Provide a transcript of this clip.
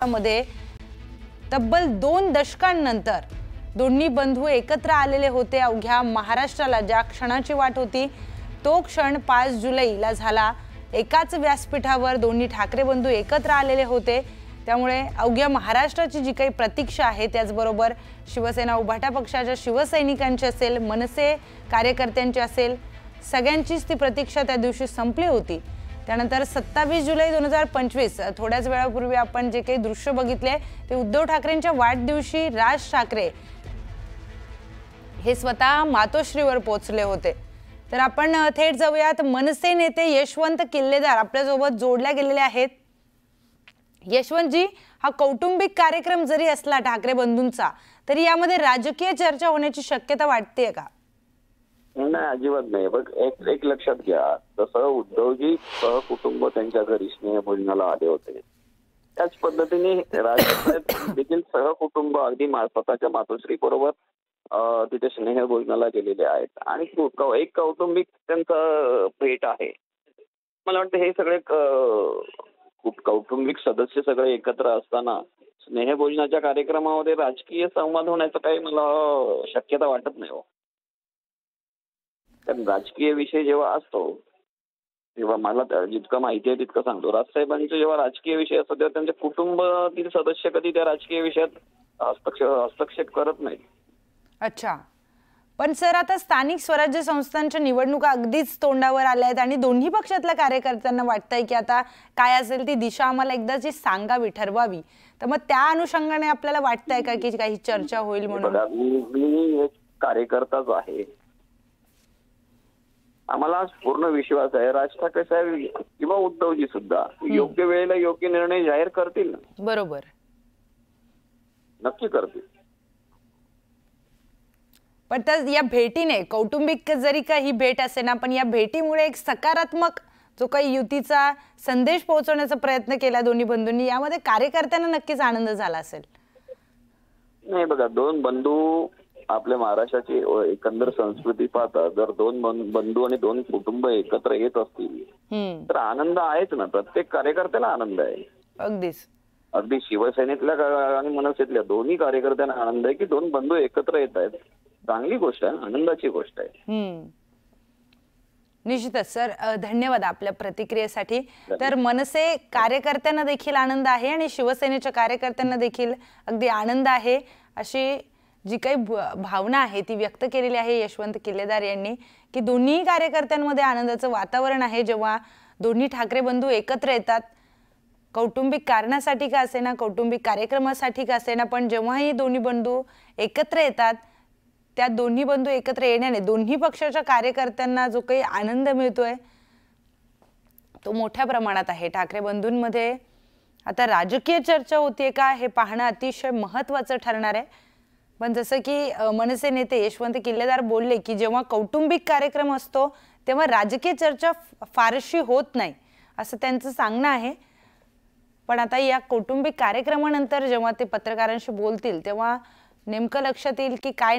मध्ये तब्बल 2 दशकांनंतर दोन्ही बंधू एकत्र आलेले होते। अवघ्या महाराष्ट्राला ज्या क्षणाची वाट होती तो क्षण 5 जुलैला झाला। एकाच व्यासपीठावर दोन्ही ठाकरे बंधू एकत्र आलेले होते। त्यामुळे अवघ्या महाराष्ट्राची जी काही प्रतीक्षा आहे त्याचबरोबर शिवसेना उभाटा पक्षाच्या शिवसैनिकांची असेल, मनसे कार्यकर्त्यांची असेल, सगळ्यांचीच ती प्रतीक्षा त्या दिवशी संपली होती। त्यानंतर 27 जुलै 2025 थोड्याच वेळापूर्वी आपण जे काही दृश्य बघितले ते उद्धव ठाकरेंच्या वाढदिवशी राज ठाकरे हे स्वतः मातोश्रीवर पोहोचले होते। तर आपण थेट जाऊयात, मनसे नेते यशवंत किल्लेदार आपल्यासोबत जोडल्या गेलेले आहेत। यशवंतजी, हा कौटुंबिक कार्यक्रम जरी असला ठाकरे बंधूंचा तरी यामध्ये राजकीय चर्चा होण्याची शक्यता वाटते का? नाही, अजिबात नाही। बघ, एक लक्षात घ्या, जसं उद्धवजी सहकुटुंब त्यांच्या घरी स्नेहभोजनाला आले होते त्याच पद्धतीने राजकारणात देखील सहकुटुंब अगदी स्वतःच्या मातोश्री बरोबर तिथे स्नेहभोजनाला गेलेले आहेत आणि एक कौटुंबिक त्यांचा भेट आहे। मला वाटतं हे सगळे कौटुंबिक सदस्य सगळे एकत्र असताना स्नेहभोजनाच्या कार्यक्रमामध्ये राजकीय संवाद होण्याचं काही मला शक्यता वाटत नाही हो। कारण राजकीय विषय जेव्हा असतो तेव्हा मला जितकं माहिती आहे तितकं सांगतो, राजसाहेबांचे जेव्हा राजकीय विषय असतो तेव्हा त्यांचे कुटुंबातील सदस्य कधी त्या राजकीय विषयात हस्तक्षेप करत नाहीत। अच्छा, पण सर आता स्थानिक स्वराज्य संस्थांच्या निवडणुका अगदीच तोंडावर आल्या आहेत आणि दोन्ही पक्षातल्या कार्यकर्त्यांना वाटतंय की आता काय असेल ती दिशा आम्हाला एकदाची सांगावी, ठरवावी, तर मग त्या अनुषंगाने आपल्याला वाटतंय का की काही चर्चा होईल म्हणून? मी एक कार्यकर्ताच आहे, आम्हाला पूर्ण विश्वास आहे राज ठाकरे साहेब किंवा उद्धवजी सुद्धा योग्य वेळेला योग्य निर्णय जाहीर करतील ना। बरोबर, नक्की करतील। पण तर या भेटीने कौटुंबिक जरी काही भेट असे ना, पण या भेटीमुळे एक सकारात्मक जो काही युतीचा संदेश पोहोचवण्याचा प्रयत्न केला दोन्ही बंधूंनी, यामध्ये कार्यकर्त्यांना नक्कीच आनंद झाला असेल। नाही बघा, दोन बंधू आपल्या महाराष्ट्राची एकंदर संस्कृती पाहता जर दोन बंधू आणि दोन कुटुंब एकत्र येत असतील तर आनंद आहेच ना, प्रत्येक कार्यकर्त्याला आनंद आहे। अगदी शिवसेनेतल्या आणि मनसेतल्या दोन्ही कार्यकर्त्यांना आनंद आहे की दोन बंधू एकत्र येत आहेत। चांगली गोष्ट आहे, आनंदाची गोष्ट आहे। निश्चितच सर, धन्यवाद आपल्या प्रतिक्रियेसाठी। तर मनसे कार्यकर्त्यांना देखील आनंद आहे आणि शिवसेनेच्या कार्यकर्त्यांना देखील अगदी आनंद आहे अशी जी काही भावना आहे ती व्यक्त केलेली आहे यशवंत किल्लेदार यांनी, की दोन्ही कार्यकर्त्यांमध्ये आनंदाचं वातावरण आहे जेव्हा दोन्ही ठाकरे बंधू एकत्र येतात। कौटुंबिक कारणासाठी का असेना, कौटुंबिक कार्यक्रमासाठी का असेना, पण जेव्हाही दोन्ही बंधू एकत्र येतात त्या दोन्ही बंधू एकत्र येण्याने दोन्ही पक्षाच्या कार्यकर्त्यांना जो काही आनंद मिळतोय तो मोठ्या प्रमाणात आहे। ठाकरे बंधूंमध्ये आता राजकीय चर्चा होतीये का हे पाहणं अतिशय महत्त्वाचं ठरणार आहे। पण जसं की मनसे नेते यशवंत किल्लेदार बोलले की जेव्हा कौटुंबिक कार्यक्रम असतो तेव्हा राजकीय चर्चा फारशी होत नाही असं त्यांचं सांगणं आहे। पण आता या कौटुंबिक कार्यक्रमानंतर जेव्हा ते पत्रकारांशी बोलतील तेव्हा नेमकं लक्षात येईल की काय